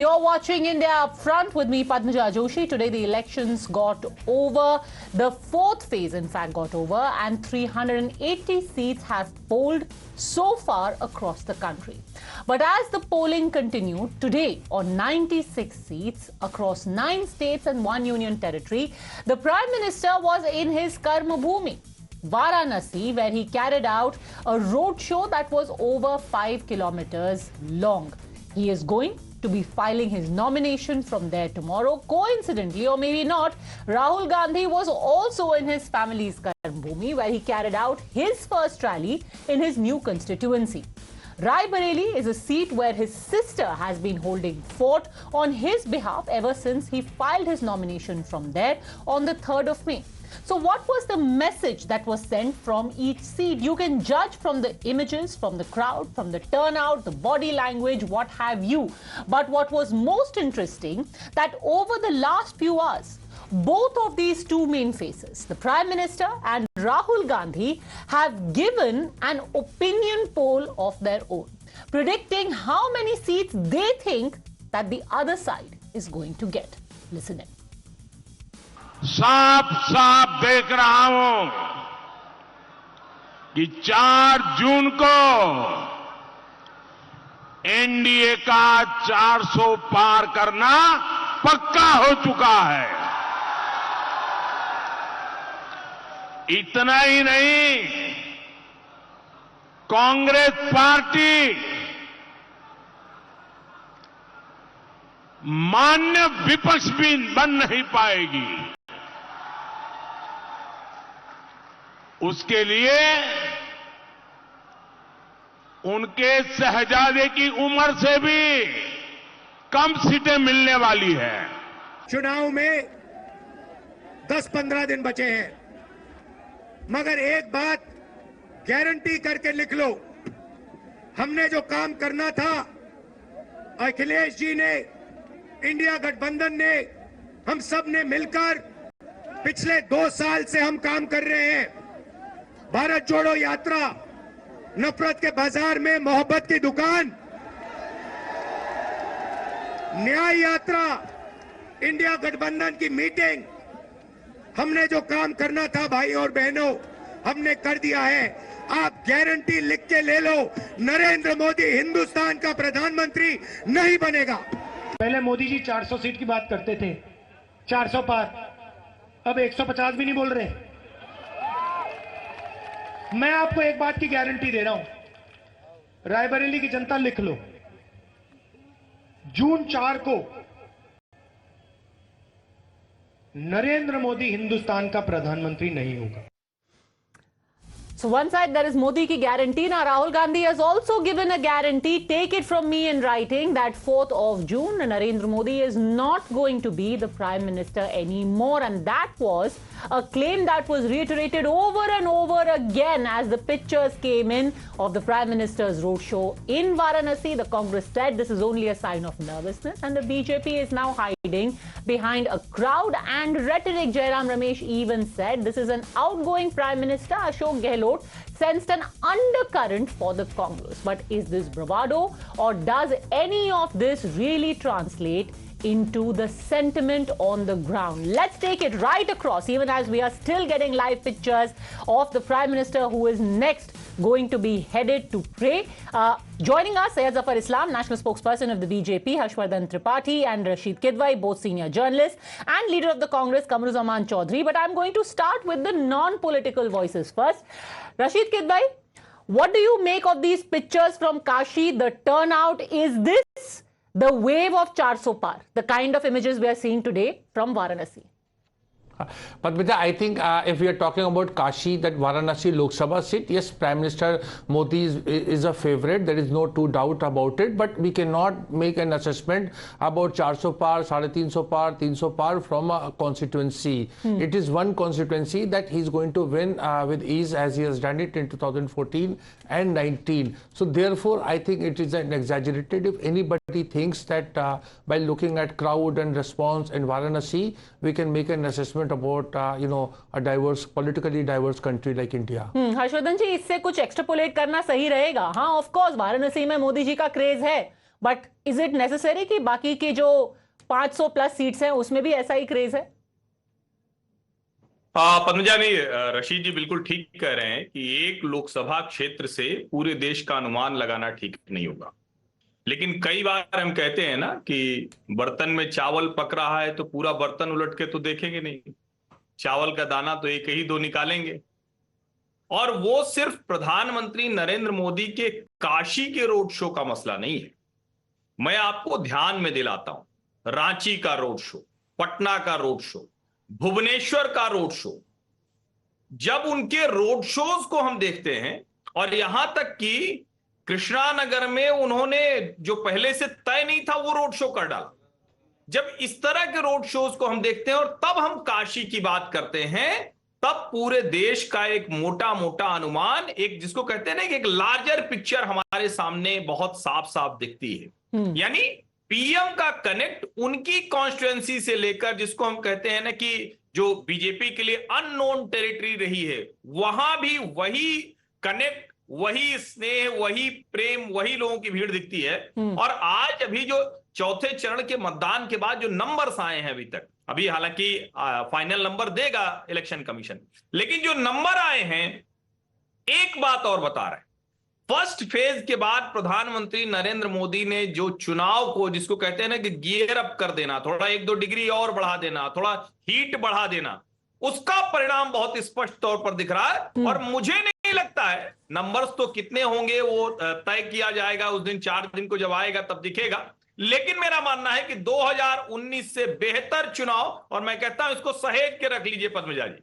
You're watching India Up Front with me, Padmaja Joshi. Today the elections got over. The fourth phase, in fact, got over, and 380 seats have polled so far across the country. But as the polling continued, today on 96 seats across 9 states and 1 union territory, the Prime Minister was in his Karma Bhumi, Varanasi, where he carried out a roadshow that was over 5 kilometers long. He is going to be filing his nomination from there tomorrow. Coincidentally, or maybe not, Rahul Gandhi was also in his family's Karmbhumi, where he carried out his first rally in his new constituency. Rai Bareli is a seat where his sister has been holding fort on his behalf ever since he filed his nomination from there on the 3rd of May. So what was the message that was sent from each seat? You can judge from the images, from the crowd, from the turnout, the body language, what have you. But what was most interesting, that over the last few hours, both of these two main faces, the Prime Minister and Rahul Gandhi, have given an opinion poll of their own, predicting how many seats they think that the other side is going to get. Listen in. साफ साफ देख रहा हूं कि 4 जून को NDA का 400 पार करना पक्का हो चुका है। इतना ही नहीं, कांग्रेस पार्टी मान्य विपक्ष भी बन नहीं पाएगी। उसके लिए उनके शहजादे की उम्र से भी कम सीटें मिलने वाली है। चुनाव में 10-15 दिन बचे हैं, मगर एक बात गारंटी करके लिख लो, हमने जो काम करना था, अखिलेश जी ने, इंडिया गठबंधन ने, हम सब ने मिलकर पिछले 2 साल से हम काम कर रहे हैं। भारत जोड़ो यात्रा, नफरत के बाजार में मोहब्बत की दुकान, न्याय यात्रा, इंडिया गठबंधन की मीटिंग, हमने जो काम करना था भाई और बहनों, हमने कर दिया है। आप गारंटी लिख के ले लो, नरेंद्र मोदी हिंदुस्तान का प्रधानमंत्री नहीं बनेगा। पहले मोदी जी 400 सीट की बात करते थे, 400 पार, अब 150 भी नहीं बोल रहे। मैं आपको एक बात की गारंटी दे रहा हूं, रायबरेली की जनता लिख लो, जून 4 को नरेंद्र मोदी हिंदुस्तान का प्रधानमंत्री नहीं होगा। So one side there is Modi ki guarantee. Now Rahul Gandhi has also given a guarantee, take it from me in writing, that 4th of June Narendra Modi is not going to be the Prime Minister anymore, and that was a claim that was reiterated over and over again as the pictures came in of the Prime Minister's roadshow in Varanasi. The Congress said this is only a sign of nervousness, and the BJP is now hiding behind a crowd and rhetoric. Jairam Ramesh even said this is an outgoing Prime Minister. Ashok Gehlot sensed an undercurrent for the Congress. But is this bravado, or does any of this really translate into the sentiment on the ground? Let's take it right across, even as we are still getting live pictures of the Prime Minister who is next going to be headed to pray. Joining us, Syed Zafar Islam, national spokesperson of the BJP, Harshvardhan Tripathi and Rashid Kidwai, both senior journalists, and leader of the Congress, Kamruzzaman Chaudhary. But I'm going to start with the non-political voices first. Rashid Kidwai, what do you make of these pictures from Kashi? The turnout, is this the wave of 400 par, the kind of images we are seeing today from Varanasi? Padmaja, I think if we are talking about Kashi, that Varanasi Lok Sabha seat, yes, Prime Minister Modi is a favorite. There is no two doubt about it. But we cannot make an assessment about 400 par, 350 par, 300 par from a constituency. It is one constituency that he is going to win with ease, as he has done it in 2014 and 19. So therefore, I think it is an exaggerated. If anybody thinks that by looking at crowd and response in Varanasi, we can make an assessment about a diverse, politically diverse country like India. Harshvardhan जी, इससे कुछ extrapolate करना सही रहेगा? हाँ, of course Varanasi में मोदी जी का craze है, but is it necessary कि बाकी के जो 500 प्लस सीट्स हैं उसमें भी ऐसा ही क्रेज है? पद्मजा नहीं, रशीद जी बिल्कुल ठीक कह रहे हैं कि एक लोकसभा क्षेत्र से पूरे देश का अनुमान लगाना ठीक नहीं होगा। लेकिन कई बार हम कहते हैं ना कि बर्तन में चावल पक रहा है तो पूरा बर्तन उलट के तो देखेंगे नहीं, चावल का दाना तो एक ही दो निकालेंगे। और वो सिर्फ प्रधानमंत्री नरेंद्र मोदी के काशी के रोड शो का मसला नहीं है। मैं आपको ध्यान में दिलाता हूं, रांची का रोड शो, पटना का रोड शो, भुवनेश्वर का रोड शो। जब उनके रोड शोज को हम देखते हैं, और यहां तक कि कृष्णानगर में उन्होंने जो पहले से तय नहीं था वो रोड शो कर डाला। जब इस तरह के रोड शोज को हम देखते हैं और तब हम काशी की बात करते हैं, तब पूरे देश का एक मोटा मोटा अनुमान, एक जिसको कहते हैं ना कि एक लार्जर पिक्चर हमारे सामने बहुत साफ साफ दिखती है। यानी पीएम का कनेक्ट उनकी कॉन्स्टिट्यूएंसी से लेकर, जिसको हम कहते हैं ना कि जो बीजेपी के लिए अननोन टेरिटरी रही है, वहां भी वही कनेक्ट, वही स्नेह, वही प्रेम, वही लोगों की भीड़ दिखती है। और आज अभी जो चौथे चरण के मतदान के बाद जो नंबर्स आए हैं अभी हालांकि फाइनल नंबर देगा इलेक्शन कमीशन, लेकिन जो नंबर आए हैं एक बात और बता रहे हैं। फर्स्ट फेज के बाद प्रधानमंत्री नरेंद्र मोदी ने जो चुनाव को, जिसको कहते हैं ना कि गियर अप कर देना, थोड़ा 1-2 डिग्री और बढ़ा देना, थोड़ा हीट बढ़ा देना, उसका परिणाम बहुत स्पष्ट तौर पर दिख रहा है। और मुझे नहीं लगता है, नंबर्स तो कितने होंगे वो तय किया जाएगा उस दिन, 4 दिन को जब आएगा तब दिखेगा। लेकिन मेरा मानना है कि 2019 से बेहतर चुनाव, और मैं कहता हूं इसको सहेज के रख लीजिए पद्मजा जी,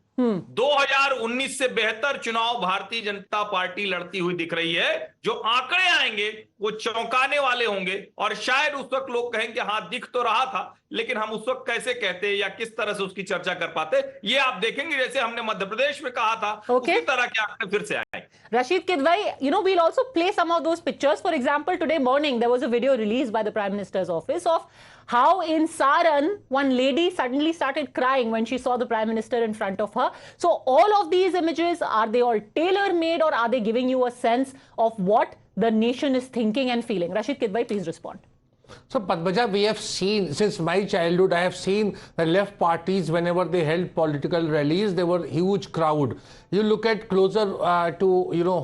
2019 से बेहतर चुनाव भारतीय जनता पार्टी लड़ती हुई दिख रही है। जो आंकड़े आएंगे वो चौंकाने वाले होंगे, और शायद उस वक्त लोग कहेंगे हाँ दिख तो रहा था, लेकिन हम उस वक्त कैसे कहते या किस तरह से उसकी चर्चा कर पाते, ये आप देखेंगे। जैसे हमने मध्य प्रदेश में कहा था, उसी तरह के आंकड़े फिर से आए। Rashid Kidwai, we'll also play some of those pictures. For example, today morning there was a video released by the Prime Minister's office of how in Saran one lady suddenly started crying when she saw the Prime Minister in front of her. So all of these images, are they all tailor-made, or are they giving you a sense of what the nation is thinking and feeling? Rashid Kidwai, please respond. So, Padmaja, we have seen, since my childhood, I have seen the left parties, whenever they held political rallies, they were huge crowd. You look at closer to,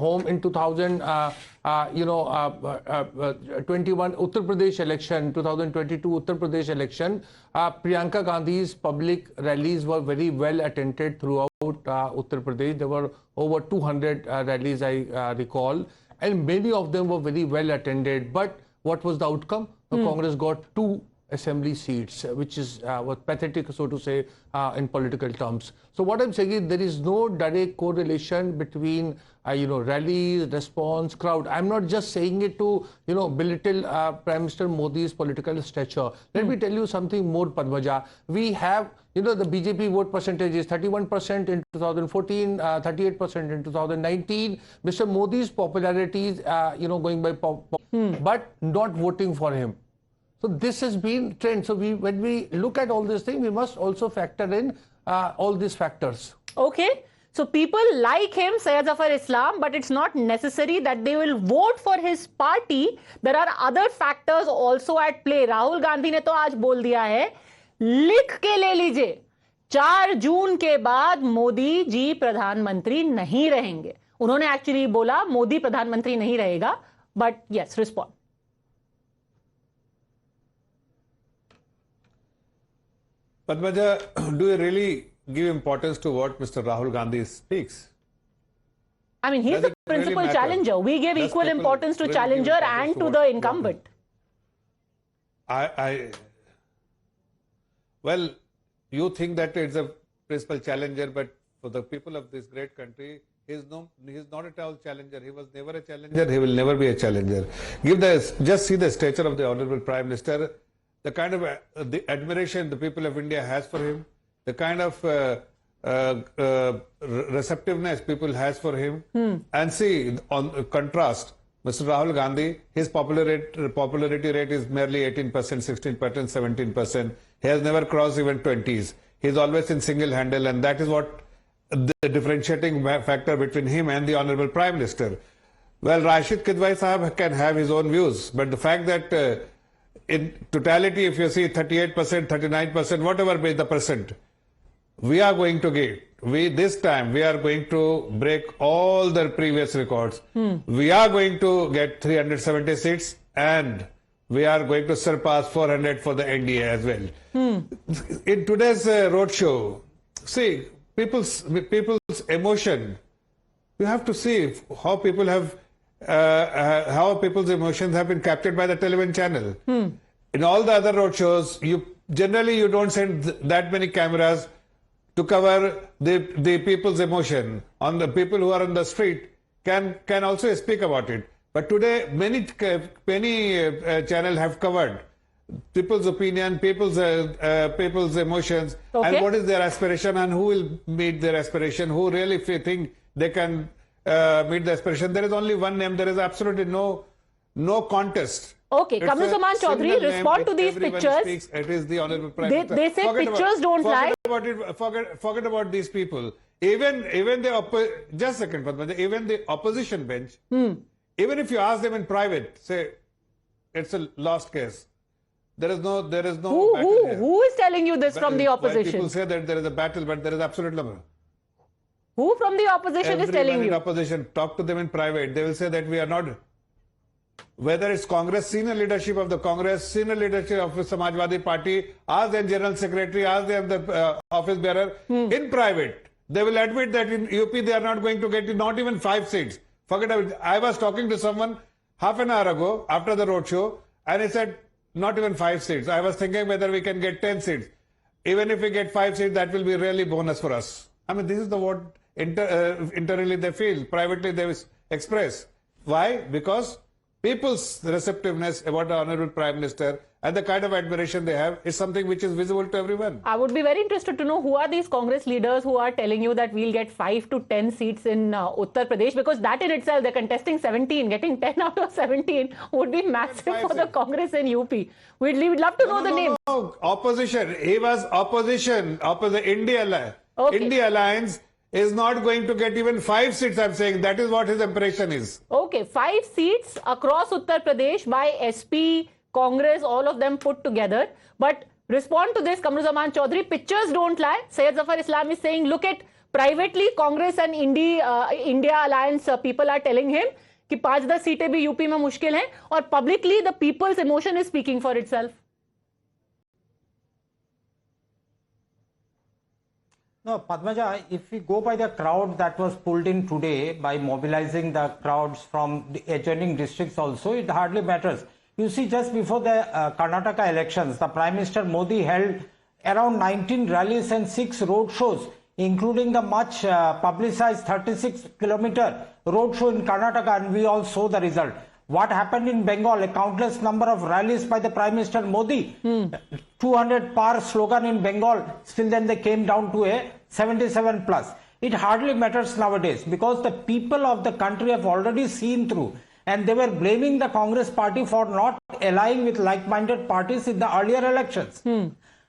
home in 2021 Uttar Pradesh election, 2022 Uttar Pradesh election, Priyanka Gandhi's public rallies were very well attended throughout Uttar Pradesh. There were over 200 rallies, I recall, and many of them were very well attended. But what was the outcome? Congress got 2 assembly seats, which is was pathetic, so to say, in political terms. So what I'm saying is there is no direct correlation between rallies, response, crowd. I'm not just saying it to belittle Prime Minister Modi's political stature. Let me tell you something more, Padmaja. We have the BJP vote percentage is 31% in 2014, 38% in 2019. Mr. Modi's popularity is going by but not voting for him. So this has been trend. So when we look at all these things, we must also factor in all these factors. Okay. So people like him, Syed Zafar Islam, but it's not necessary that they will vote for his party. There are other factors also at play. Rahul Gandhi ने तो आज बोल दिया है, लिख के ले लीजिए, 4 जून के बाद मोदी जी प्रधानमंत्री नहीं रहेंगे. उन्होंने एक्चुअली बोला मोदी प्रधानमंत्री नहीं रहेगा, but yes, respond. Padmaja, do you really give importance to what Mr. Rahul Gandhi speaks? I mean, he's the principal challenger. We give equal importance to challenger and to the incumbent. Well, you think that it's a principal challenger, but for the people of this great country, he's not at all challenger. He was never a challenger. He will never be a challenger. Just see the stature of the Honorable Prime Minister, the kind of the admiration the people of India has for him, the kind of receptiveness people has for him. And see, on contrast, Mr. Rahul Gandhi, his popularity rate is merely 18%, 16%, 17%. He has never crossed even 20s. He is always in single handle, and that is what the differentiating factor between him and the Honorable Prime Minister. Well, Rashid Kidwai Sahab can have his own views, but the fact that in totality, if you see 38%, 39%, whatever be the percent, we are going to get, this time we are going to break all the previous records. We are going to get 370 seats and we are going to surpass 400 for the NDA as well. In today's roadshow, see, people's emotion, you have to see how people have how people's emotions have been captured by the television channel. In all the other roadshows, you don't send that many cameras to cover the people's emotion. On the people who are on the street can also speak about it. But today, many channels have covered people's opinion, people's emotions, and what is their aspiration, and who will meet their aspiration, who really think they can meet the aspiration. There is only one name. There is absolutely no contest. Okay, Kamruzaman Chaudhary, respond to these pictures. Speaks, it is the Honorable Prime Minister. They say pictures don't lie. Forget about these people. Even the just a second, Padma, even the opposition bench, even if you ask them in private, say it's a lost case. There is no Who is telling you this from the opposition? People say that there is a battle, but there is absolutely no. Who from the opposition is telling you? In opposition, talk to them in private. They will say that we are not. Whether it's Congress, senior leadership of the Congress, senior leadership of the Samajwadi Party, ask them General Secretary, ask them the office bearer, in private, they will admit that in UP they are not going to get not even 5 seats. Forget about it. I was talking to someone half an hour ago after the roadshow, and he said not even 5 seats. I was thinking whether we can get 10 seats. Even if we get 5 seats, that will be really bonus for us. I mean, this is the what internally they feel, privately they express. Why? Because people's receptiveness about the Honorable Prime Minister and the kind of admiration they have is something which is visible to everyone. I would be very interested to know who are these Congress leaders who are telling you that we'll get 5 to 10 seats in Uttar Pradesh, because that in itself, they're contesting 17. Getting 10 out of 17 would be massive for the Congress in UP. We'd love to know the names. No, opposition. He was opposition. India Alliance is not going to get even 5 seats, I'm saying. That is what his impression is. Okay, 5 seats across Uttar Pradesh by SP, Congress, all of them put together. But respond to this, Kamruzaman Chaudhary, pictures don't lie. Syed Zafar Islam is saying, look at privately, Congress and India Alliance people are telling him कि 5-10 सीटें भी UP में मुश्किल हैं, और publicly the people's emotion is speaking for itself. No, Padmaja, if we go by the crowd that was pulled in today by mobilizing the crowds from the adjoining districts also, it hardly matters. You see, just before the Karnataka elections, the Prime Minister Modi held around 19 rallies and 6 road shows, including the much publicized 36-kilometer road show in Karnataka, and we all saw the result. What happened in Bengal, a countless number of rallies by the Prime Minister Modi, 200 par slogan in Bengal, still then they came down to a 77 plus. It hardly matters nowadays because the people of the country have already seen through, and they were blaming the Congress party for not allying with like-minded parties in the earlier elections.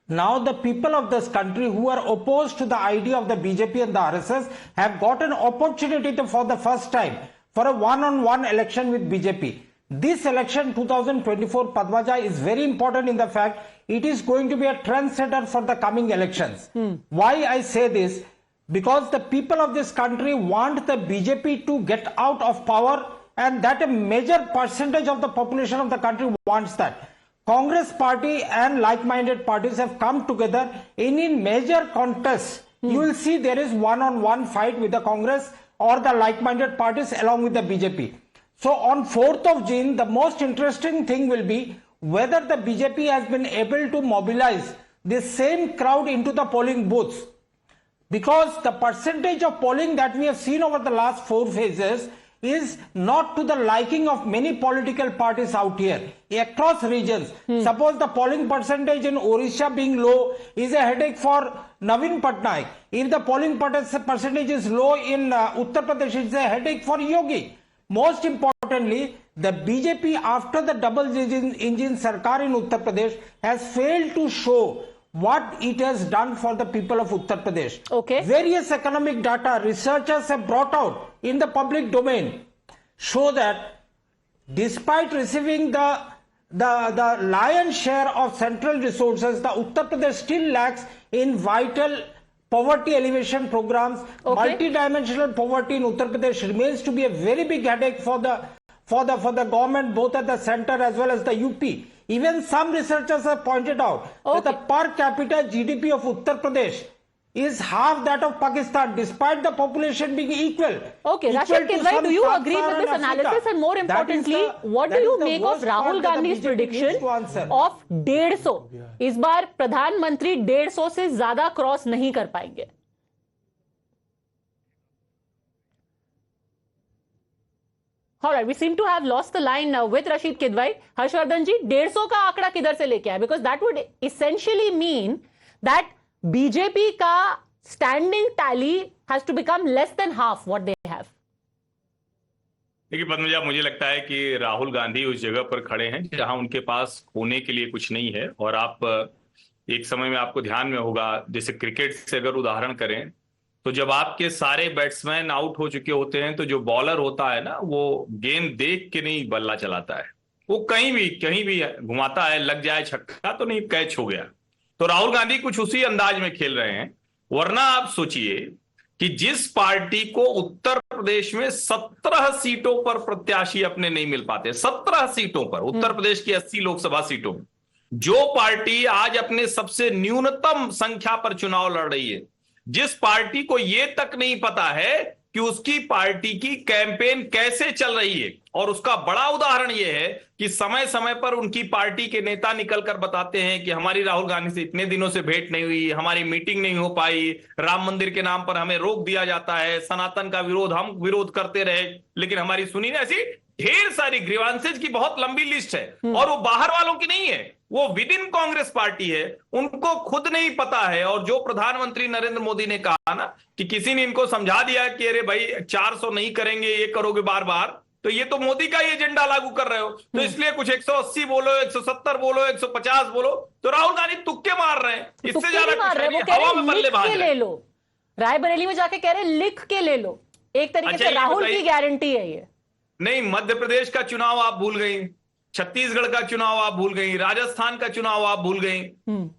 Now the people of this country who are opposed to the idea of the BJP and the RSS have got an opportunity for the first time for a one-on-one election with BJP. This election 2024, Padmaja, is very important in the fact it is going to be a trendsetter for the coming elections. Why I say this? Because the people of this country want the BJP to get out of power, and that a major percentage of the population of the country wants that. Congress party and like-minded parties have come together in major contests. You will see there is one-on-one fight with the Congress or the like-minded parties along with the BJP. So on 4th of June, the most interesting thing will be whether the BJP has been able to mobilize the same crowd into the polling booths. Because the percentage of polling that we have seen over the last 4 phases is not to the liking of many political parties out here across regions. Suppose the polling percentage in Orissa being low is a headache for Navin Patnaik. If the polling percentage is low in Uttar Pradesh, it's a headache for Yogi. Most importantly, the BJP after the double engine Sarkar in Uttar Pradesh has failed to show what it has done for the people of Uttar Pradesh. Okay. Various economic data researchers have brought out in the public domain. show that despite receiving the lion's share of central resources, the Uttar Pradesh still lacks in vital poverty elevation programs. Multidimensional poverty in Uttar Pradesh remains to be a very big headache for the government, both at the center as well as the UP. Even some researchers have pointed out that the per capita GDP of Uttar Pradesh is half that of Pakistan, despite the population being equal. Okay, Rashid Kidwai, do you agree with this analysis? And more importantly, what do you make of Rahul Gandhi's prediction of 150? इस बार प्रधानमंत्री 150 से ज्यादा cross नहीं कर पाएंगे. All right, we seem to have lost the line now with Rashid Kidwai. Harshvardhan ji, 150 का आंकड़ा किधर से लेके आए? Because that would essentially mean that BJP का standing tally has to become less than half what they have. देखिए पद्मजा, मुझे लगता है कि राहुल गांधी उस जगह पर खड़े हैं जहां उनके पास खोने के लिए कुछ नहीं है. और आप एक समय में आपको ध्यान में होगा, जैसे क्रिकेट से अगर उदाहरण करें तो जब आपके सारे बैट्समैन आउट हो चुके होते हैं तो जो बॉलर होता है ना, वो गेंद देख के नहीं बल्ला चलाता है, वो कहीं भी घुमाता है, लग जाए छक्का तो नहीं, कैच हो गया. तो राहुल गांधी कुछ उसी अंदाज में खेल रहे हैं. वरना आप सोचिए कि जिस पार्टी को उत्तर प्रदेश में 17 सीटों पर प्रत्याशी अपने नहीं मिल पाते, 17 सीटों पर, उत्तर प्रदेश की 80 लोकसभा सीटों में, जो पार्टी आज अपने सबसे न्यूनतम संख्या पर चुनाव लड़ रही है, जिस पार्टी को यह तक नहीं पता है कि उसकी पार्टी की कैंपेन कैसे चल रही है, और उसका बड़ा उदाहरण यह है कि समय समय पर उनकी पार्टी के नेता निकलकर बताते हैं कि हमारी राहुल गांधी से इतने दिनों से भेंट नहीं हुई, हमारी मीटिंग नहीं हो पाई, राम मंदिर के नाम पर हमें रोक दिया जाता है, सनातन का विरोध हम विरोध करते रहे लेकिन हमारी सुनी नहीं. ऐसी ढेर सारी ग्रीवांसेज की बहुत लंबी लिस्ट है. और वो बाहर वालों की नहीं है, वो विद इन कांग्रेस पार्टी है, उनको खुद नहीं पता है. और जो प्रधानमंत्री नरेंद्र मोदी ने कहा ना कि किसी ने इनको समझा दिया कि अरे भाई 400 नहीं करेंगे, ये करोगे बार बार, तो ये तो मोदी का ही एजेंडा लागू कर रहे हो, तो इसलिए कुछ 180 बोलो, 170 बोलो, 150 बोलो. तो राहुल गांधी तुक्के मार रहे हैं, इससे ज्यादा हवा में बल्ले बाज रहे हैं. रायबरेली में जाके कह रहे लिख के ले लो, एक तरीके से राहुल की गारंटी है ये. नहीं, मध्य प्रदेश का चुनाव आप भूल गई, छत्तीसगढ़ का चुनाव आप भूल गई, राजस्थान का चुनाव आप भूल गई.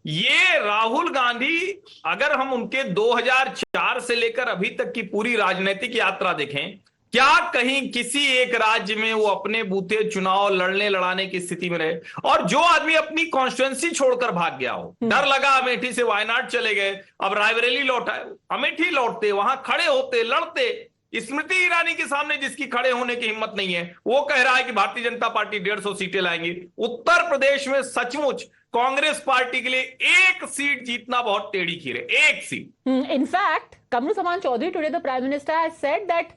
ये राहुल गांधी, अगर हम उनके 2004 से लेकर अभी तक की पूरी राजनीतिक यात्रा देखें, क्या कहीं किसी एक राज्य में वो अपने बूते चुनाव लड़ाने की स्थिति में रहे? और जो आदमी अपनी कॉन्स्टिट्यूएंसी छोड़कर भाग गया हो, डर लगा अमेठी से वायनाड चले गए, अब रायबरेली लौटा, अमेठी लौटते, वहां खड़े होते, लड़ते. स्मृति ईरानी के सामने जिसकी खड़े होने की हिम्मत नहीं है, वो कह रहा है कि भारतीय जनता पार्टी 150 सीटें लाएंगी. उत्तर प्रदेश में सचमुच कांग्रेस पार्टी के लिए एक सीट जीतना बहुत टेढ़ी खीर है, एक seat. In fact Kamruzzaman Chowdhury, today the prime minister has said that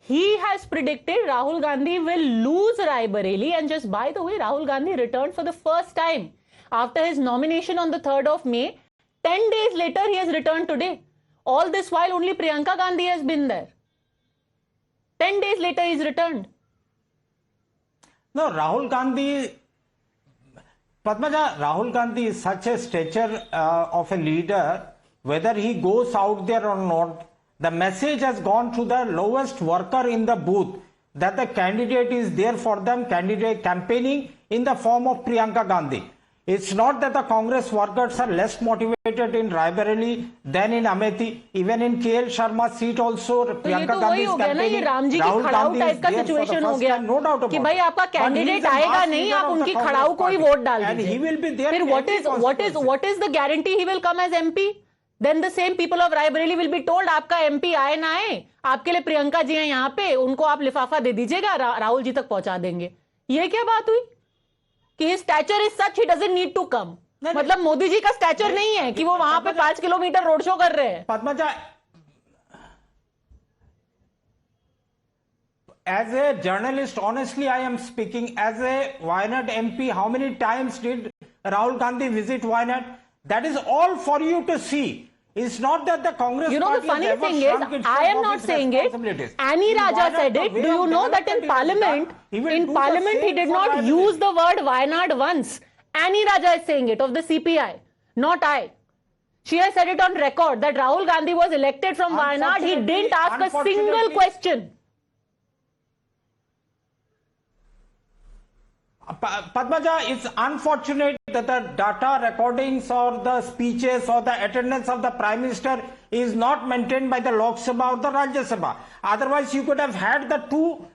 he has predicted Rahul Gandhi will lose Raebareli. And just by the way, Rahul Gandhi returned for the first time after his nomination on the 3rd of May. 10 days later, he has returned today. All this while, only Priyanka Gandhi has been there. 10 days later, he's returned. No, Rahul Gandhi, Padmaja, Rahul Gandhi is such a stature of a leader, whether he goes out there or not, the message has gone to the lowest worker in the booth that the candidate is there for them, candidate campaigning in the form of Priyanka Gandhi. It's not that the Congress workers are less motivated in Raebareli than in Amethi. Even in KL Sharma's seat also, Priyanka Gandhi is campaigning. Ram ji की खड़ाऊ type का situation हो गया, no doubt about कि भाई आपका candidate आएगा नहीं, आप उनकी खड़ाऊ को ही वोट डाल दीजिए. He will be there. फिर what is the guarantee he will come as MP? Then the same people of Raebareli will be told आपका MP आए ना आए, आपके लिए प्रियंका जी हैं यहाँ पे, उनको आप लिफाफा दे दीजिएगा, राहुल जी तक पहुंचा देंगे. ये क्या बात हुई कि his stature is such he doesn't need to come? मतलब मोदी जी का स्टैचर नहीं है कि वो वहां पे 5 किलोमीटर रोड शो कर रहे हैं. Padmaja, as a journalist, honestly I am speaking, as a Wayanad MP, how many times did Rahul Gandhi visit Wayanad? That is all for you to see. It's not that the Congress the funny thing is, I am not saying it. Annie Raja said it. Do you know that in Parliament, he did not use the word Wayanad once. Annie Raja is saying it, of the CPI, not I. She has said it on record that Rahul Gandhi was elected from Wayanad. He didn't ask a single question. Padmaja, it's unfortunate that the data recordings or the speeches or the attendance of the Prime Minister is not maintained by the Lok Sabha or the Rajya Sabha. Otherwise, you could have had the two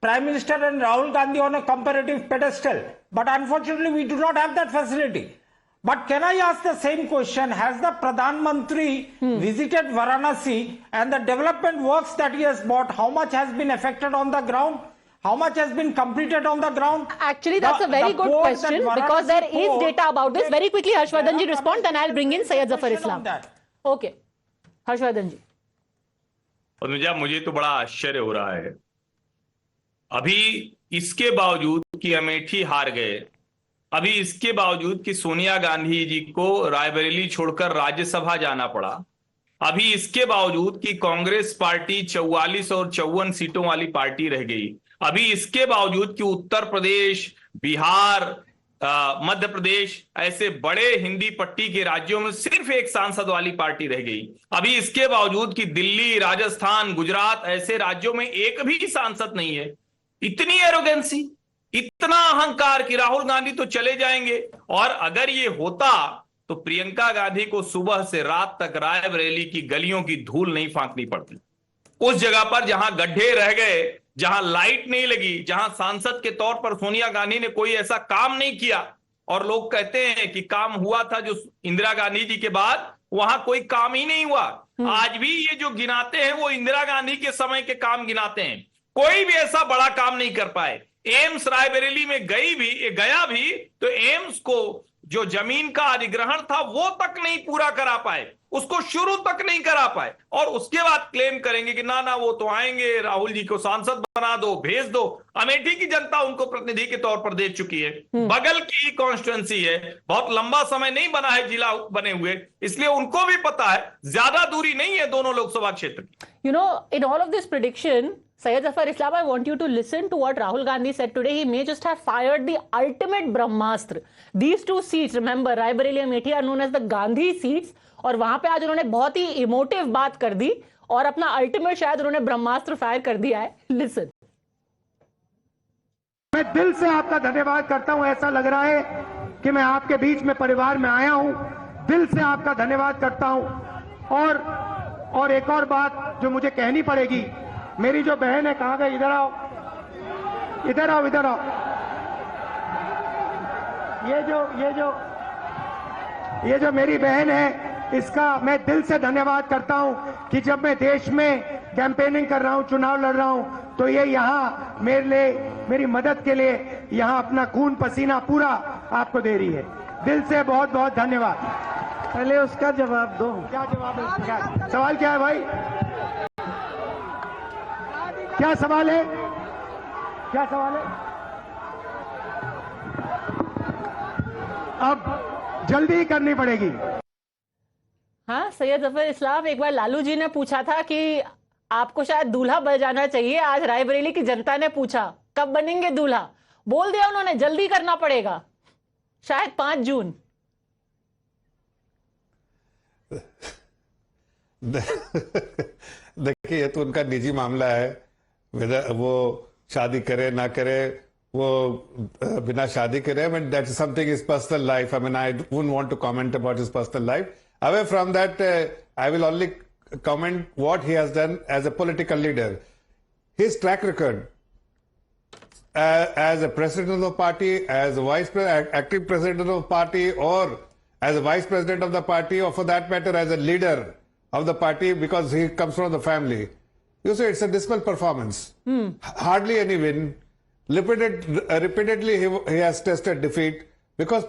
Prime Minister and Rahul Gandhi on a comparative pedestal. But unfortunately, we do not have that facility. But can I ask the same question? Has the Pradhan Mantri visited Varanasi, and the development works that he has bought, how much has been affected on the ground? How much has been completed on the ground? Actually, that's a very good question, because there is data about this. Very quickly, Harshvardhan ji respond, then I'll bring in Syed Zafar Islam. Okay, Harshvardhan ji. Padmaja, मुझे तो बड़ा आश्चर्य हो रहा है, अभी इसके बावजूद कि अमेठी हार गए, अभी इसके बावजूद कि सोनिया गांधी जी को रायबरेली छोड़कर राज्यसभा जाना पड़ा, अभी इसके बावजूद कि कांग्रेस पार्टी 44 और 54 सीटों वाली पार्टी रह गई, अभी इसके बावजूद कि उत्तर प्रदेश, बिहार, मध्य प्रदेश ऐसे बड़े हिंदी पट्टी के राज्यों में सिर्फ एक सांसद वाली पार्टी रह गई, अभी इसके बावजूद कि दिल्ली, राजस्थान, गुजरात ऐसे राज्यों में एक भी सांसद नहीं है, इतनी एरोगेंसी, इतना अहंकार कि राहुल गांधी तो चले जाएंगे। और अगर ये होता तो प्रियंका गांधी को सुबह से रात तक रायबरेली की गलियों की धूल नहीं फांकनी पड़ती। उस जगह पर जहां गड्ढे रह गए, जहां लाइट नहीं लगी, जहां सांसद के तौर पर सोनिया गांधी ने कोई ऐसा काम नहीं किया, और लोग कहते हैं कि काम हुआ था जो इंदिरा गांधी जी के बाद, वहां कोई काम ही नहीं हुआ। आज भी ये जो गिनाते हैं वो इंदिरा गांधी के समय के काम गिनाते हैं, कोई भी ऐसा बड़ा काम नहीं कर पाए। एम्स रायबरेली में गया भी तो एम्स को जो जमीन का अधिग्रहण था वो तक नहीं पूरा करा पाए, उसको शुरू तक नहीं करा पाए, और उसके बाद क्लेम करेंगे कि ना ना वो तो आएंगे, राहुल जी को सांसद बना दो, भेज दो। अमेठी की जनता उनको प्रतिनिधि के तौर पर देख चुकी है, बगल की कॉन्स्टिट्यूंसी है, बहुत लंबा समय नहीं बना है जिला बने हुए, इसलिए उनको भी पता है ज्यादा दूरी नहीं है दोनों लोकसभा क्षेत्र की। You know, in all of this prediction, Syed Zafar Islam, I want you to listen to what Rahul Gandhi said today. He may just have fired the ultimate Brahmastra. These two seats, remember, Raebareli and Amethi are known as the Gandhi seats. और वहां पे आज उन्होंने बहुत ही emotive बात कर दी और अपना अल्टीमेट शायद उन्होंने ब्रह्मास्त्र फायर कर दिया है। लिसन। मैं दिल से आपका धन्यवाद करता हूं। ऐसा लग रहा है कि मैं आपके बीच में परिवार में आया हूं। दिल से आपका धन्यवाद करता हूं। और एक और बात जो मुझे कहनी पड़ेगी, मेरी जो बहन है, कहां गई? इधर आओ, इधर आओ, इधर आओ। ये जो मेरी बहन है, इसका मैं दिल से धन्यवाद करता हूं कि जब मैं देश में कैंपेनिंग कर रहा हूं, चुनाव लड़ रहा हूं, तो ये यहां मेरे लिए, मेरी मदद के लिए यहां अपना खून पसीना पूरा आपको दे रही है। दिल से बहुत बहुत धन्यवाद। पहले उसका जवाब दो। क्या जवाब है उसका? सवाल क्या है भाई? क्या सवाल है? क्या सवाल है? अब जल्दी ही करनी पड़ेगी। हाँ, सैयद जफर इस्लाम, एक बार लालू जी ने पूछा था कि आपको शायद दूल्हा बन जाना चाहिए। आज रायबरेली की जनता ने पूछा कब बनेंगे दूल्हा, बोल दिया उन्होंने जल्दी करना पड़ेगा, शायद 5 जून। देखिए, ये तो उनका निजी मामला है, वो शादी करे ना करे, वो बिना शादी करे, I mean, that is something his personal life. I mean, I wouldn't want to comment about his personal life. Away from that, I will only comment what he has done as a political leader. His track record as a president of the party, as a active president of the party, or as a vice president of the party, or for that matter as a leader of the party, because he comes from the family. You see, it's a dismal performance. Hardly any win. Repeatedly he has tested defeat, because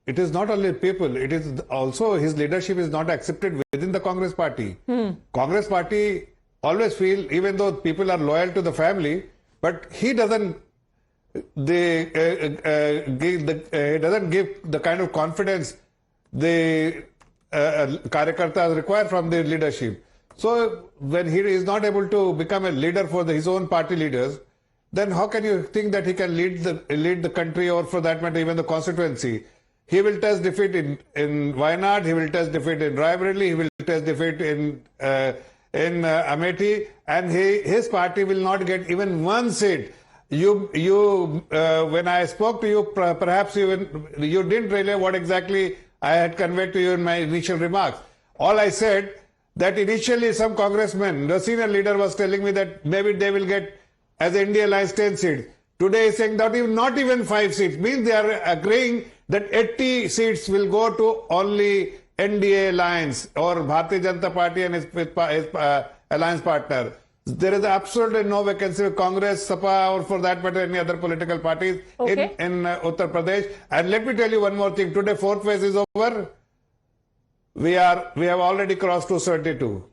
it is not only people, it is also his leadership is not accepted within the Congress party. Congress party always feel, even though people are loyal to the family, but he doesn't give the kind of confidence the Karyakartas require from the leadership. So when he is not able to become a leader for his own party leaders, then how can you think that he can lead the country, or for that matter even the constituency? He will test defeat in Wayanad, he will test defeat in Raebareli, he will test defeat in Amethi, and his party will not get even one seat. when I spoke to you, perhaps you didn't realize what exactly I had conveyed to you in my initial remarks. All I said that initially some congressman, the senior leader, was telling me that maybe they will get, as NDA Alliance, 10 seats. Today he's saying that not even 5 seats. Means they are agreeing that 80 seats will go to only NDA Alliance or Bharatiya Janata Party and his alliance partner. There is absolutely no vacancy with Congress, SAPA, or for that matter any other political parties in Uttar Pradesh. And let me tell you one more thing. Today, fourth phase is over. We have already crossed 272.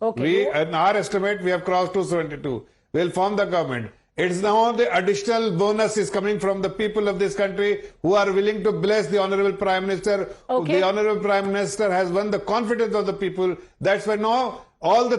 Okay. In our estimate, we have crossed 272. We'll form the government. It's now the additional bonus is coming from the people of this country who are willing to bless the Honorable Prime Minister. Okay. The Honorable Prime Minister has won the confidence of the people. That's why now all the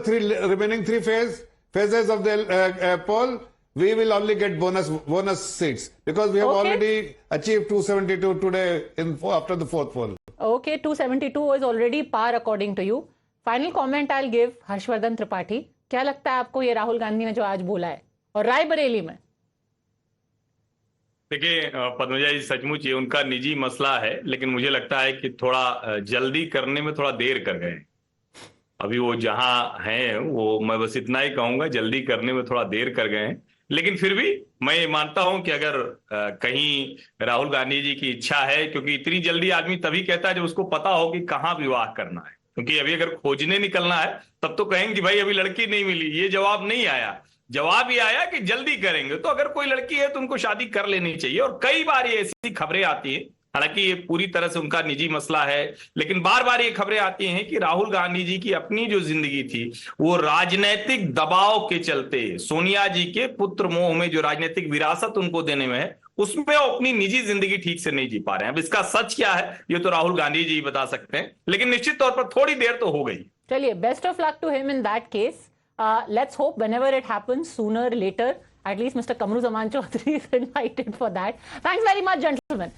remaining three phases of the poll, we will only get bonus seats because we have already achieved 272 today after the fourth poll. Okay, 272 is already par according to you. Final comment I'll give Harshvardhan Tripathi. क्या लगता है आपको ये राहुल गांधी ने जो आज बोला है और रायबरेली में? देखिए पद्मजा जी, सचमुच ये उनका निजी मसला है, लेकिन मुझे लगता है कि थोड़ा जल्दी करने में थोड़ा देर कर गए। अभी वो जहां हैं वो मैं बस इतना ही कहूंगा, जल्दी करने में थोड़ा देर कर गए हैं। लेकिन फिर भी मैं ये मानता हूं कि अगर कहीं राहुल गांधी जी की इच्छा है, क्योंकि इतनी जल्दी आदमी तभी कहता है जब उसको पता हो कि कहां विवाह करना है, क्योंकि अभी अगर खोजने निकलना है तब तो कहेंगे कि भाई अभी लड़की नहीं मिली। ये जवाब नहीं आया, जवाब ये आया कि जल्दी करेंगे। तो अगर कोई लड़की है तो उनको शादी कर लेनी चाहिए। और कई बार ये ऐसी खबरें आती हैं, हालांकि ये पूरी तरह से उनका निजी मसला है, लेकिन बार बार ये खबरें आती हैं कि राहुल गांधी जी की अपनी जो जिंदगी थी वो राजनीतिक दबाव के चलते, सोनिया जी के पुत्र मोह में जो राजनीतिक विरासत उनको देने में है, उसमें वो अपनी निजी जिंदगी ठीक से नहीं जी पा रहे हैं। अब इसका सच क्या है ये तो राहुल गांधी जी बता सकते हैं, लेकिन निश्चित तौर पर थोड़ी देर तो हो गई। चलिए, best of luck to him in that case. Let's hope whenever it happens, sooner or later, at least Mr. Kamru Zaman Chaudhary is invited for that. Thanks very much, gentlemen.